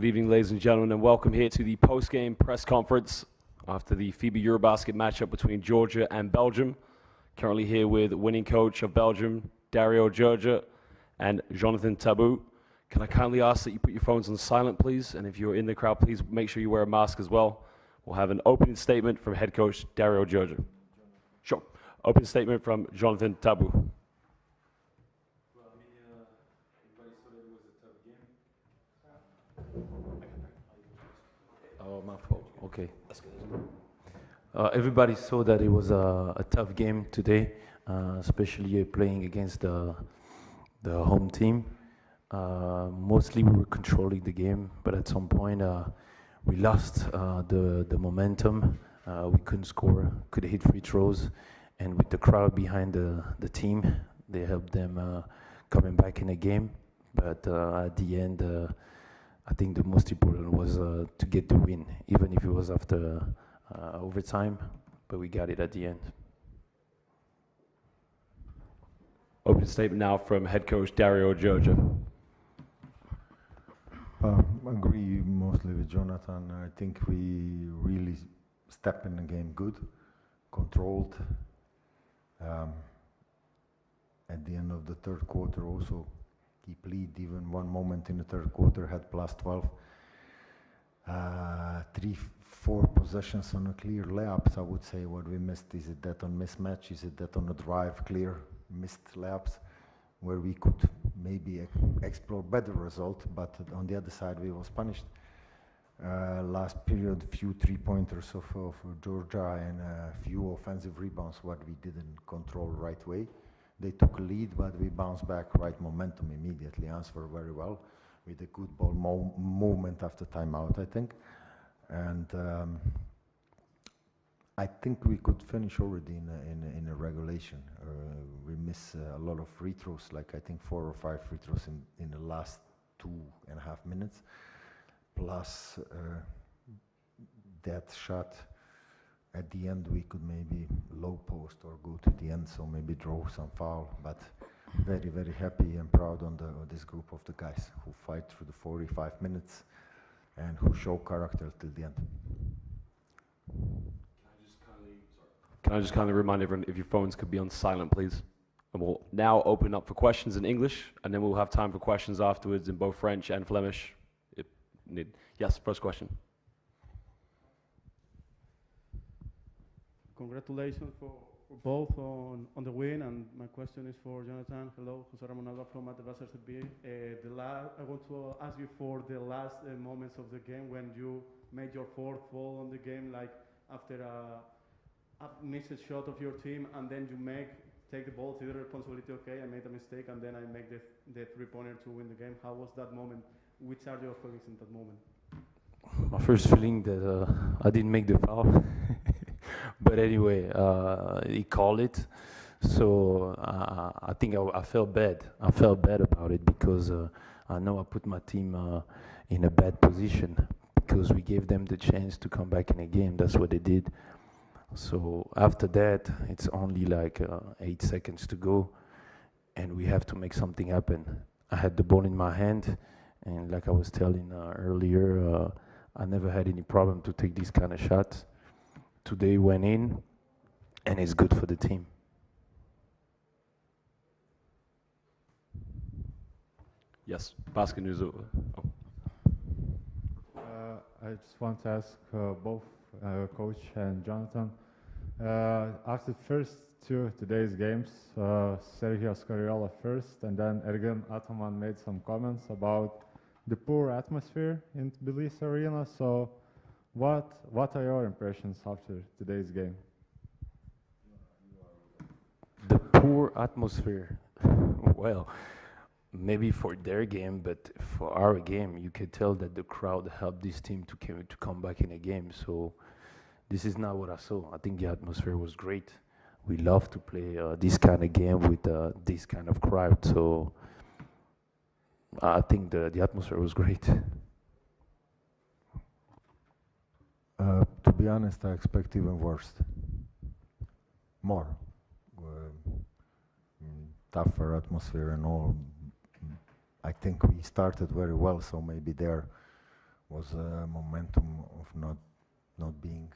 Good evening, ladies and gentlemen, and welcome here to the post-game press conference after the FIBA EuroBasket matchup between Georgia and Belgium. Currently here with winning coach of Belgium, Dario Georgia, and Jonathan Tabou. Can I kindly ask that you put your phones on silent, please? And if you're in the crowd, please make sure you wear a mask as well. We'll have an opening statement from head coach Dario Georgia. Sure. Opening statement from Jonathan Tabou. Oh, my fault. Okay. Everybody saw that it was a tough game today, especially playing against the home team. Mostly we were controlling the game, but at some point we lost the momentum. We couldn't score, could hit free throws, and with the crowd behind the team, they helped them coming back in the game. But at the end, I think the most important was to get the win, even if it was after overtime, but we got it at the end. Opening statement now from head coach Dario Georgia. Agree mostly with Jonathan. I think we really stepped in the game good, controlled. At the end of the third quarter also keep lead, even one moment in the third quarter had plus 12. 3-4 possessions on a clear layups, I would say. What we missed, is it that on mismatch, is it that on the drive, clear missed layups, where we could maybe explore better result, but on the other side we was punished. Last period, few 3-pointers of Georgia and a few offensive rebounds, what we didn't control right way. They took a lead, but we bounced back right momentum immediately, answered very well with a good ball movement after timeout, I think. And I think we could finish already in a regulation. We miss a lot of free throws, like I think 4 or 5 free throws in the last 2.5 minutes. Plus that shot at the end, we could maybe low post or go to the end, so maybe draw some foul. But very, very happy and proud on this group of the guys who fight through the 45 minutes and who show character till the end. Can I just kindly remind everyone if your phones could be on silent, please? And we'll now open up for questions in English, and then we'll have time for questions afterwards in both French and Flemish. If need. Yes, first question. Congratulations for both on the win, and my question is for Jonathan. Hello, Jose Ramon Alba from at the Basel CB. I want to ask you for the last moments of the game when you made your fourth foul on the game, like after a missed shot of your team, and then you take the ball, take the responsibility. Okay, I made a mistake, and then I make the three-pointer to win the game. How was that moment? Which are your feelings in that moment? My first feeling that I didn't make the foul. But anyway, he called it, so I think I felt bad. I felt bad about it because I know I put my team in a bad position because we gave them the chance to come back in a game. That's what they did. So after that, it's only like 8 seconds to go, and we have to make something happen. I had the ball in my hand, and like I was telling earlier, I never had any problem to take these kind of shots. Today went in, and it's good for the team. Yes, basket news. Oh. I just want to ask both Coach and Jonathan. After the first today's games, Sergio Scariolo first, and then Ergen Ataman made some comments about the poor atmosphere in Tbilisi Arena. So what are your impressions after today's game? The poor atmosphere. Well, maybe for their game, but for our game, you can tell that the crowd helped this team to come back in a game. So this is not what I saw. I think the atmosphere was great. We love to play this kind of game with this kind of crowd. So I think the atmosphere was great. To be honest, I expect even worse. More. Tougher atmosphere and all. I think we started very well, so maybe there was a momentum of not being,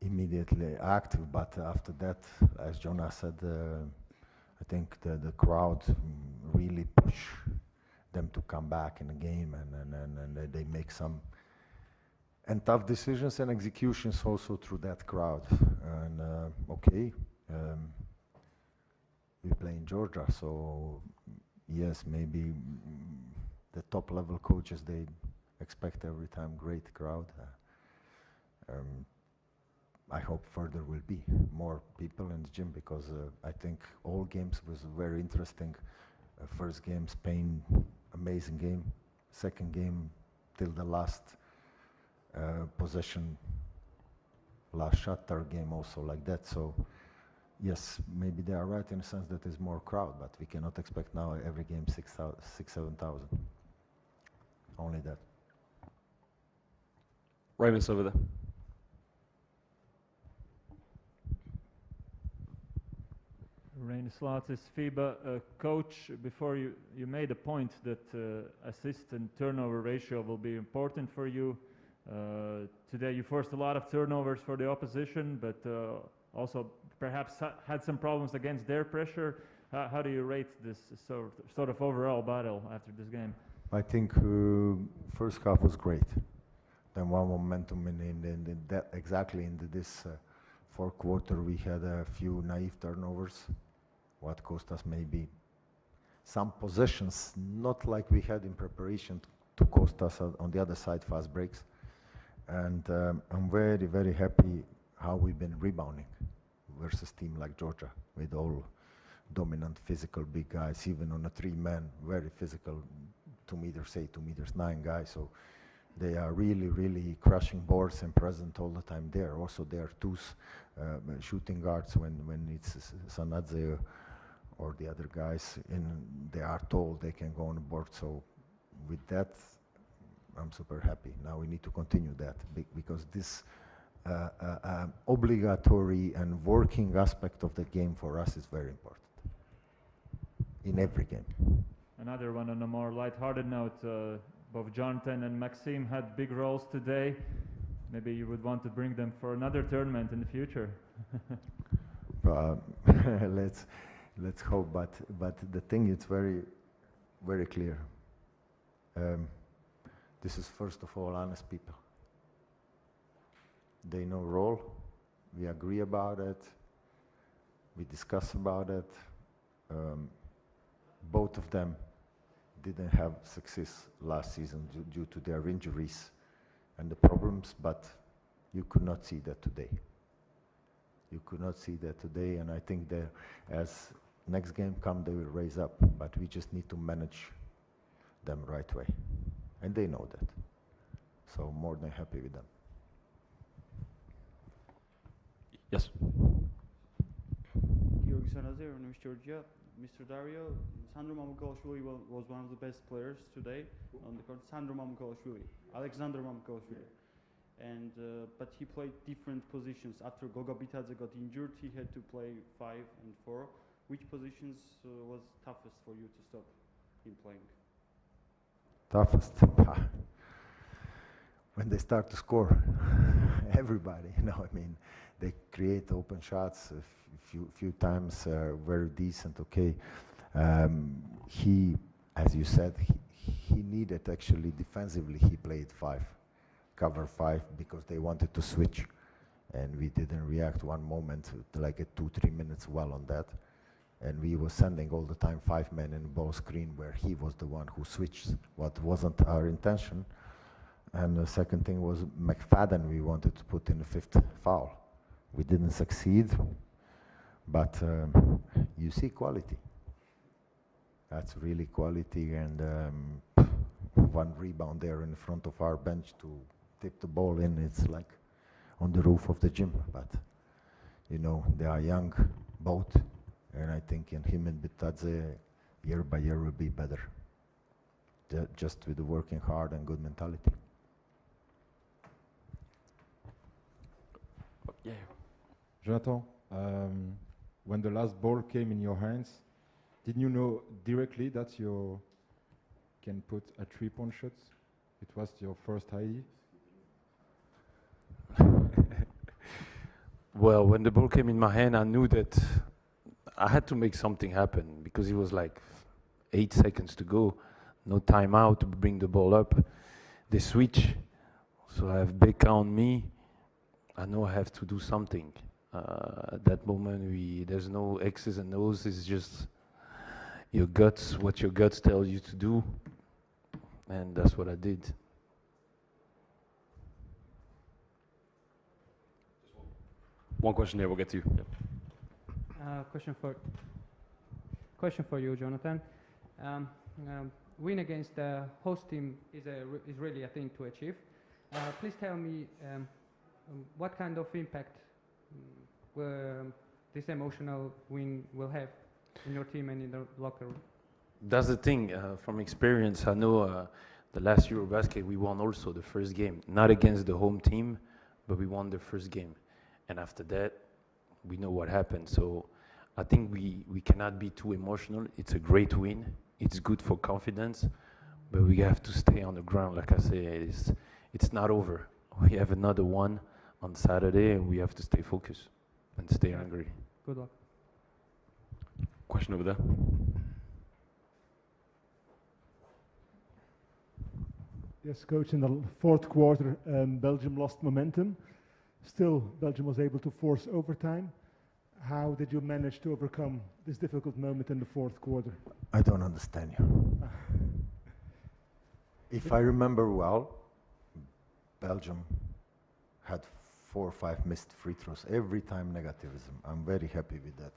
immediately active. But after that, as Jonas said, I think the crowd really push them to come back in the game, and they make some and tough decisions and executions also through that crowd. And we play in Georgia, so yes, maybe the top level coaches, they expect every time great crowd. I hope further will be more people in the gym, because I think all games was very interesting. First game, Spain, amazing game. Second game, till the last possession, last shot, third game also like that. So yes, maybe they are right in the sense that there's more crowd, but we cannot expect now every game 7,000. Only that. Raymond's over there. Rain Slatis, FIBA coach. Before you made a point that assist and turnover ratio will be important for you. Today you forced a lot of turnovers for the opposition, but also perhaps had some problems against their pressure. How do you rate this sort of overall battle after this game? I think first half was great. Then one momentum in that exactly in this fourth quarter, we had a few naive turnovers, what cost us maybe some possessions, not like we had in preparation to cost us on the other side fast breaks. And I'm very, very happy how we've been rebounding versus team like Georgia, with all dominant physical big guys, even on a 3-man, very physical, 2 meters 8, 2 meters 9 guys. So they are really, really crushing boards and present all the time there. Also, there are two shooting guards when it's Sanadze or the other guys, they are told they can go on the board. So with that, I'm super happy. Now we need to continue that, because this obligatory and working aspect of the game for us is very important in every game. Another one on a more lighthearted note. Both Jonathan and Maxime had big roles today. Maybe you would want to bring them for another tournament in the future. Let's hope. But the thing is very, very clear. This is first of all honest people. They know role. We agree about it. We discuss about it. Both of them didn't have success last season due to their injuries and the problems, but you could not see that today. You could not see that today, and I think that as next game come, they will raise up, but we just need to manage them right way, and they know that. So more than happy with them. Yes. Georgi Sanazir, University of Georgia. Mr. Dario, Sandro Mamukelashvili was one of the best players today on the court. Sandro Mamukelashvili, Alexander Mamukelashvili. And but he played different positions. After Goga Bitadze got injured, he had to play 5 and 4. Which positions was toughest for you to stop him playing? Toughest? When they start to score, everybody, I mean, they create open shots a few times, very decent, okay. He, as you said, he needed actually defensively, he played 5, cover 5, because they wanted to switch, and we didn't react one moment, like a 2-3 minutes well on that. And we were sending all the time 5 men in the ball screen where he was the one who switched, what wasn't our intention. And the second thing was McFadden, we wanted to put in the 5th foul. We didn't succeed, but you see quality. That's really quality, and one rebound there in front of our bench to tip the ball in, it's like on the roof of the gym. But, they are young, both, and I think in him and Bitadze, year by year will be better, just with the working hard and good mentality. Yeah. Jonathan, when the last ball came in your hands, didn't you know directly that you can put a 3-point shot? it was your first ID? Well, when the ball came in my hand, I knew that I had to make something happen because it was like 8 seconds to go, no timeout to bring the ball up. They switch, so I have Becca on me. I know I have to do something. At that moment, there's no X's and O's. It's just your guts, what your guts tell you to do, and that's what I did. One question here, we'll get to you. Yep. Question for you, Jonathan. Win against the host team is really a thing to achieve. Please tell me what kind of impact this emotional win will have in your team and in the locker room. That's the thing, from experience, I know the last EuroBasket we won also the first game, not against the home team, but we won the first game. And after that, we know what happened. So I think we cannot be too emotional. It's a great win. It's good for confidence, but we have to stay on the ground. Like I say, it's not over. We have another one on Saturday, and we have to stay focused and stay hungry. Good luck. Question over there. Yes, coach, in the fourth quarter, Belgium lost momentum. Still, Belgium was able to force overtime. How did you manage to overcome this difficult moment in the fourth quarter? I don't understand you. If I remember well, Belgium had 4 or 5 missed free throws. Every time negativism. I'm very happy with that.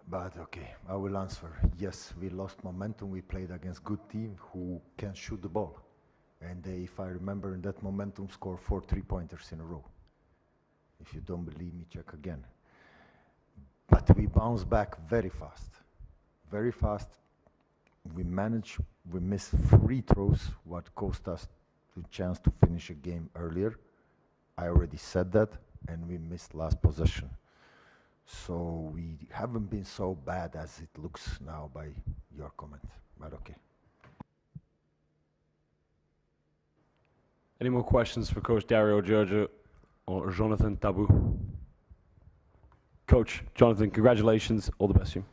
But okay, I will answer. Yes, we lost momentum. We played against good team who can shoot the ball. And they, if I remember in that momentum, scored 4 3-pointers in a row. If you don't believe me, check again. But we bounced back very fast. Very fast. We missed free throws, what cost us the chance to finish a game earlier. I already said that, and we missed last possession. So we haven't been so bad as it looks now by your comment, but okay. Any more questions for Coach Dario Georgia or Jonathan Tabou? Coach, Jonathan, congratulations. All the best to you.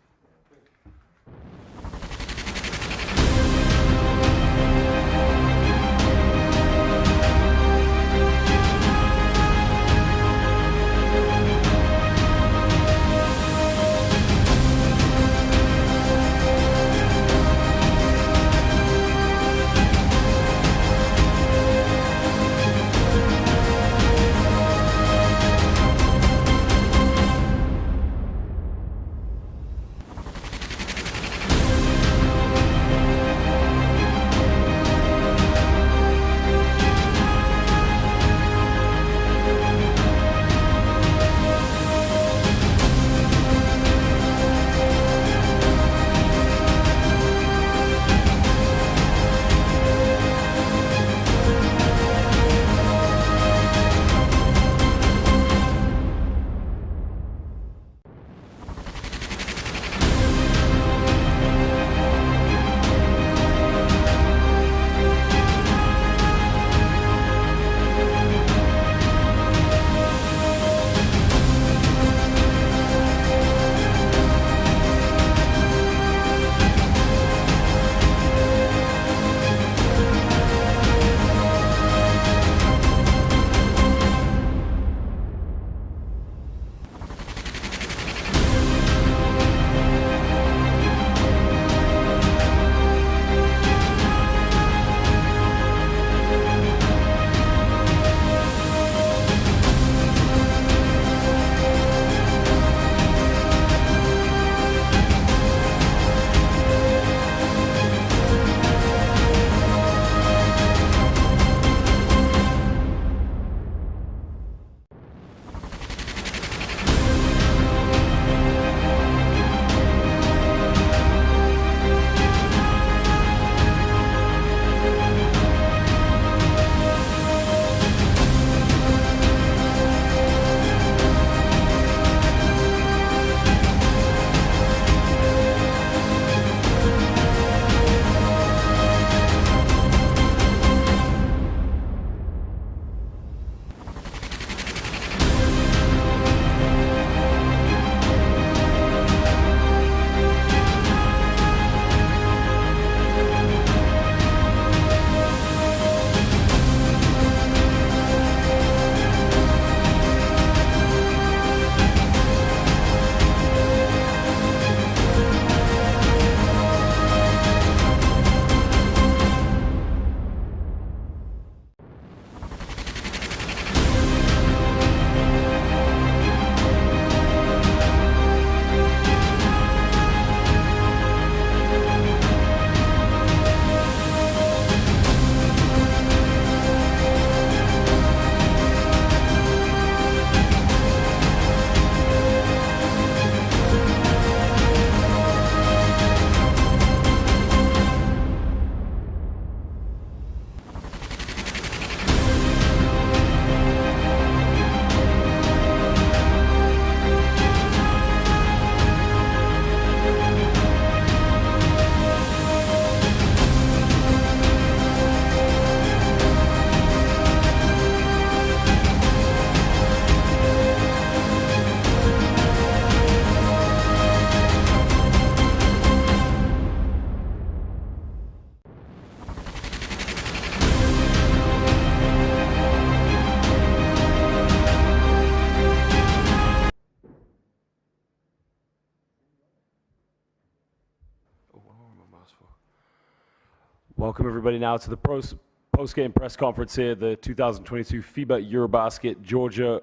Welcome everybody now to the post-game press conference here, the 2022 FIBA EuroBasket Georgia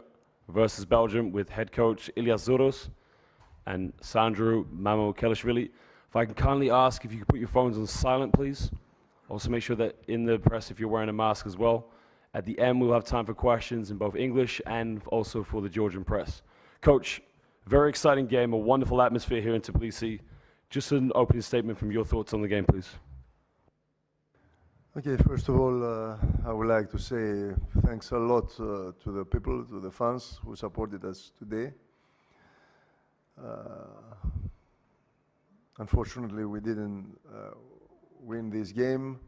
versus Belgium with head coach Ilias Zoros and Sandro Mamukelishvili. If I can kindly ask if you could put your phones on silent, please. Also make sure that in the press, if you're wearing a mask as well. At the end, we'll have time for questions in both English and also for the Georgian press. Coach, very exciting game, a wonderful atmosphere here in Tbilisi. Just an opening statement from your thoughts on the game, please. Okay, first of all, I would like to say thanks a lot to the people, to the fans who supported us today. Unfortunately, we didn't win this game.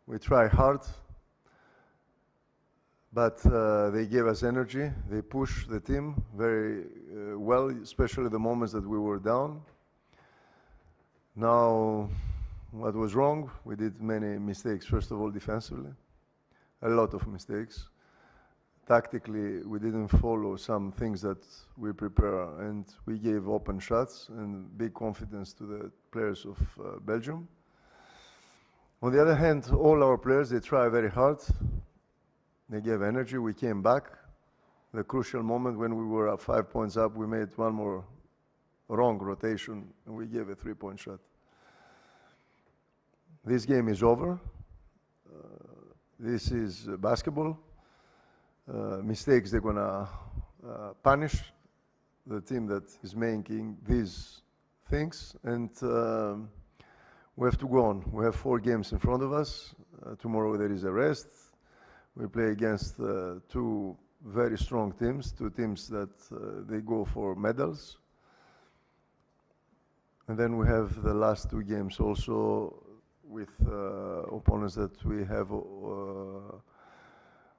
We tried hard, but they gave us energy. They pushed the team very well, especially the moments that we were down. Now, what was wrong? We did many mistakes. First of all, defensively, a lot of mistakes. Tactically, we didn't follow some things that we prepare, and we gave open shots and big confidence to the players of Belgium. On the other hand, all our players, they try very hard. They gave energy. We came back. The crucial moment when we were 5 points up, we made one more wrong rotation, and we gave a 3-point shot. This game is over. This is basketball. Mistakes, they're gonna punish the team that is making these things, and we have to go on. We have 4 games in front of us. Tomorrow there is a rest. We play against 2 very strong teams, 2 teams that they go for medals. And then we have the last 2 games also with opponents that we have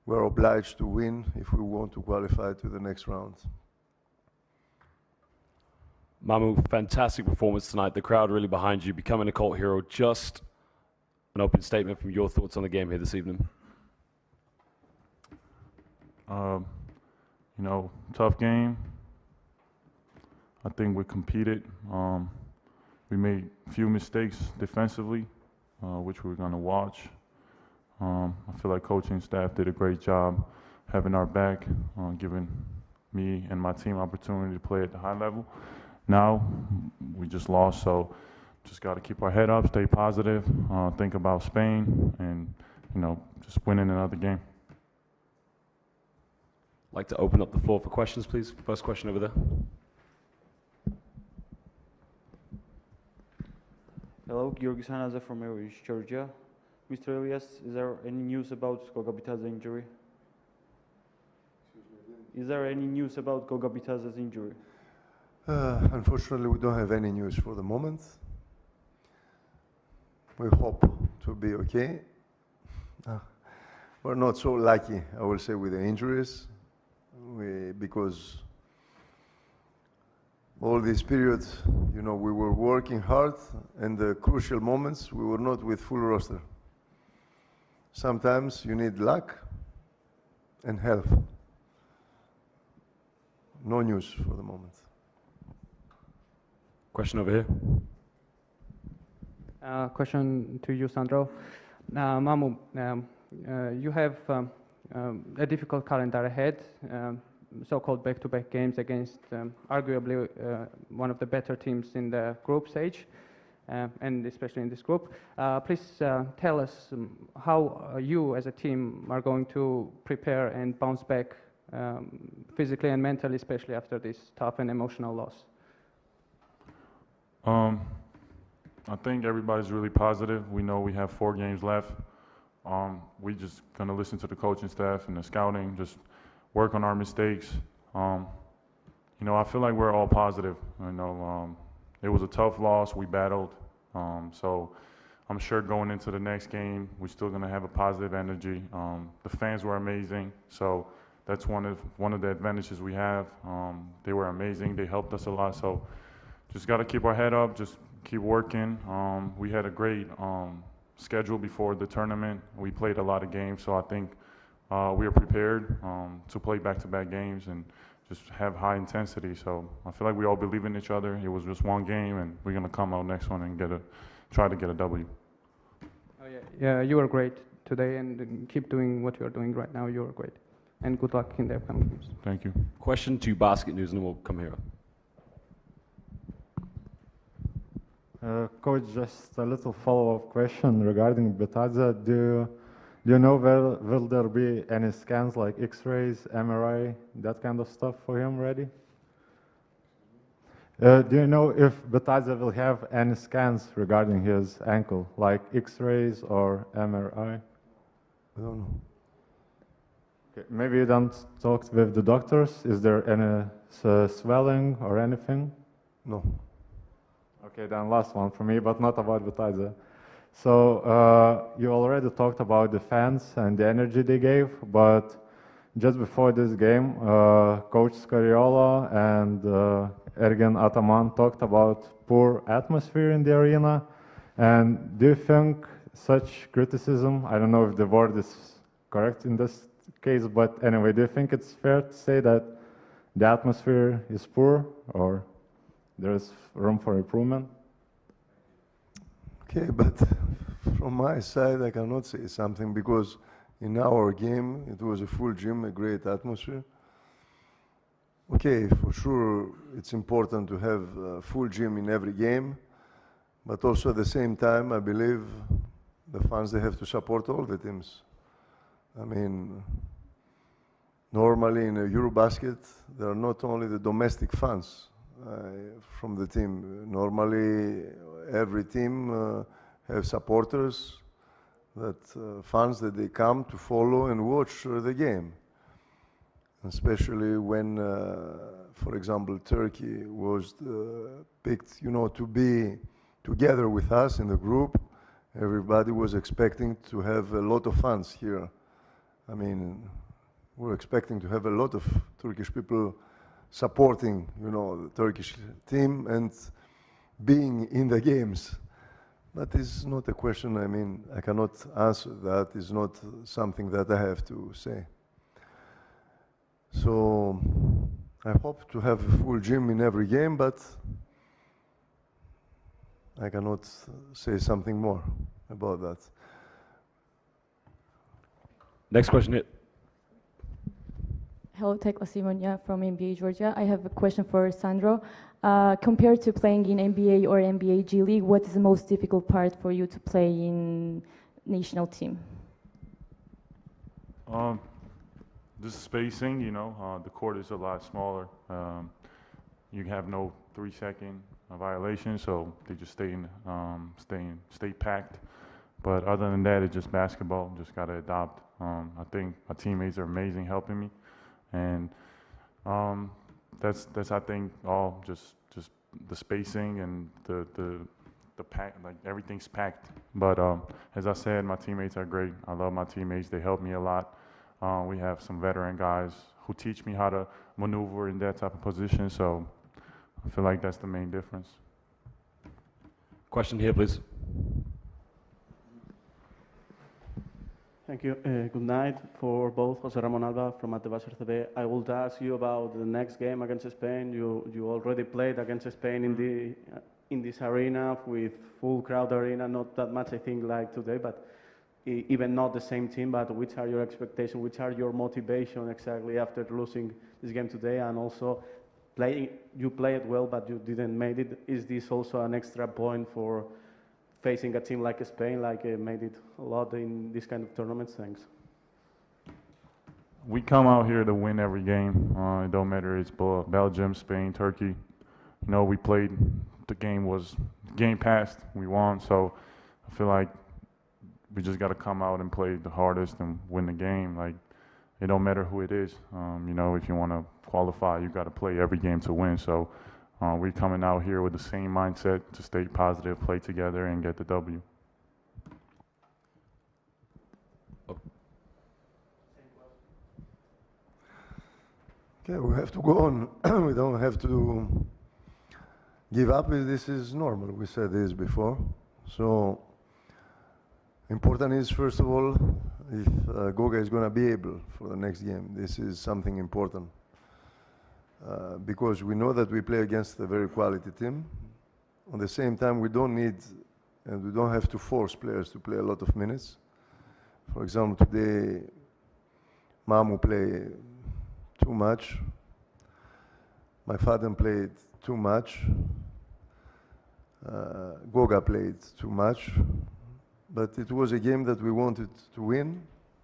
we're obliged to win if we want to qualify to the next round. Mamu, fantastic performance tonight. The crowd really behind you, becoming a cult hero. Just an open statement from your thoughts on the game here this evening. You know, tough game. I think we competed. We made a few mistakes defensively, which we're going to watch. I feel like coaching staff did a great job having our back, giving me and my team opportunity to play at the high level. Now, we just lost, so just got to keep our head up, stay positive, think about Spain, and, you know, just winning another game. I'd like to open up the floor for questions, please. First question over there. Hello, Georgi Sanaza from Georgia. Mr. Elias, is there any news about Gogabita's injury? Is there any news about Gogabita's injury? Unfortunately, we don't have any news for the moment. We hope to be okay. We're not so lucky, I will say, with the injuries, because all this period, you know, we were working hard, and the crucial moments, we were not with full roster. Sometimes you need luck and health. No news for the moment. Question over here. Question to you, Sandro. Mamu, you have a difficult calendar ahead, so-called back-to-back games against arguably one of the better teams in the group stage, and especially in this group. Please tell us how you as a team are going to prepare and bounce back physically and mentally, especially after this tough and emotional loss. I think everybody's really positive. We know we have 4 games left. We just gonna listen to the coaching staff and the scouting, just work on our mistakes. You know, I feel like we're all positive. You know, it was a tough loss. We battled. So I'm sure going into the next game, we're still gonna have a positive energy. The fans were amazing. So that's one of the advantages we have. They were amazing. They helped us a lot. So just got to keep our head up, just keep working. We had a great schedule before the tournament. We played a lot of games, so I think we are prepared to play back-to-back games and just have high intensity. So I feel like we all believe in each other. It was just one game, and we're going to come out next one and try to get a W. Yeah, you were great today, and keep doing what you are doing right now. You are great, and good luck in the upcoming games. Thank you. Question to Basket News, and then we'll come here. Coach, just a little follow-up question regarding Betaza. Do you know will there be any scans like X-rays, MRI, that kind of stuff for him ready? Do you know if Betaza will have any scans regarding his ankle, like X-rays or MRI? I don't know. Okay, maybe you don't talk with the doctors. Is there any swelling or anything? No. Okay, then last one for me, but not about Betaza. So you already talked about the fans and the energy they gave, but just before this game, Coach Scariola and Ergen Ataman talked about poor atmosphere in the arena. And do you think such criticism, I don't know if the word is correct in this case, but anyway, do you think it's fair to say that the atmosphere is poor or there is room for improvement? Okay, but from my side, I cannot say something because in our game, it was a full gym, a great atmosphere. Okay, for sure, it's important to have a full gym in every game, but also at the same time, I believe the fans, they have to support all the teams. I mean, normally in a EuroBasket, there are not only the domestic fans from the team. Normally, every team have supporters, fans that they come to follow and watch the game. Especially when, for example, Turkey was picked, to be together with us in the group. Everybody was expecting to have a lot of fans here. I mean, we're expecting to have a lot of Turkish people supporting, the Turkish team and being in the games. That is not a question, I mean, I cannot answer that. It's not something that I have to say. So I hope to have a full gym in every game, but I cannot say something more about that. Next question here. Hello, Tekla Simonia from NBA Georgia. I have a question for Sandro. Compared to playing in NBA or NBA G League, what is the most difficult part for you to play in national team? Just spacing, the court is a lot smaller. You have no 3-second violation, so they just stay packed. But other than that, it's just basketball. Just got to adopt. I think my teammates are amazing helping me, and that's I think all just the spacing and the pack, like everything's packed. But as I said, my teammates are great. I love my teammates. They help me a lot. We have some veteran guys who teach me how to maneuver in that type of position. So I feel like that's the main difference. Question here, please. Thank you. Good night for both. José Ramón Alba from Atebasher TV. I would ask you about the next game against Spain. You already played against Spain in this arena with full crowd arena. Not that much, I think, like today, but even not the same team. But which are your expectations? Which are your motivation exactly after losing this game today? And also, you played well, but you didn't make it. Is this also an extra point for facing a team like Spain, made it a lot in this kind of tournaments? Thanks. We come out here to win every game. It don't matter it's Belgium, Spain, Turkey. We played. The game passed. We won. So I feel like we just got to come out and play the hardest and win the game. Like it don't matter who it is. If you want to qualify, you got to play every game to win. So. We're coming out here with the same mindset to stay positive, play together, and get the W. Okay, we have to go on. We don't have to give up. This is normal. We said this before. So important is, first of all, if Goga is going to be able for the next game. This is something important. Because we know that we play against a very quality team. At the same time, we don't need and we don't have to force players to play a lot of minutes. For example, today, Mamu played too much. McFadden played too much. Goga played too much. But it was a game that we wanted to win,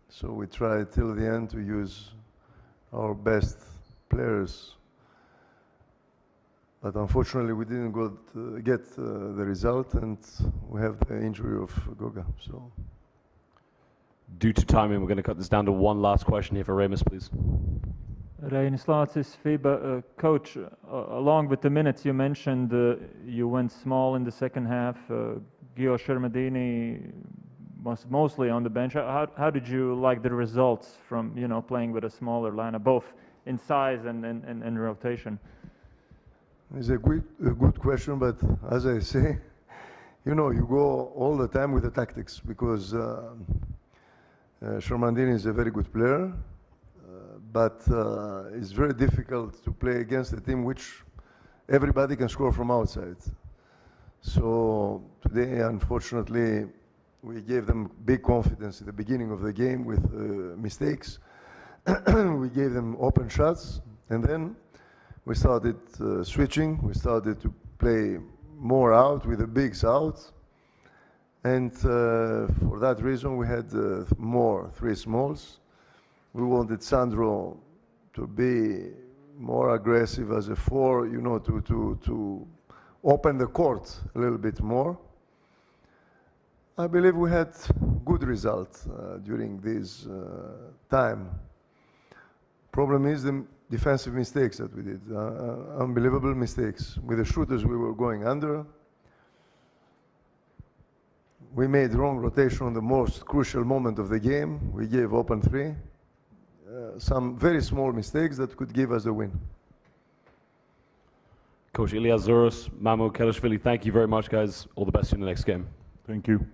so we tried till the end to use our best players. But unfortunately, we didn't get the result, and we have the injury of Goga. So, due to timing, we're going to cut this down to one last question here for Remus, please. Reinis Lācis, FIBA coach. Along with the minutes you mentioned, you went small in the second half. Gio Shermadini was mostly on the bench. How did you like the results from playing with a smaller lineup, both in size and rotation? It's a good question, but as I say, you go all the time with the tactics, because Shermadini is a very good player, but it's very difficult to play against a team which everybody can score from outside. So today, unfortunately, we gave them big confidence at the beginning of the game with mistakes. We gave them open shots, and then we started switching. We started to play more out with the bigs out. And for that reason, we had more three smalls. We wanted Sandro to be more aggressive as a four, to open the court a little bit more. I believe we had good results during this time. Problem is the defensive mistakes that we did, unbelievable mistakes. With the shooters, we were going under. We made wrong rotation on the most crucial moment of the game. We gave open three. Some very small mistakes that could give us the win. Coach Ilias Zouros, Mamu Kelishvili, thank you very much, guys. All the best in the next game. Thank you.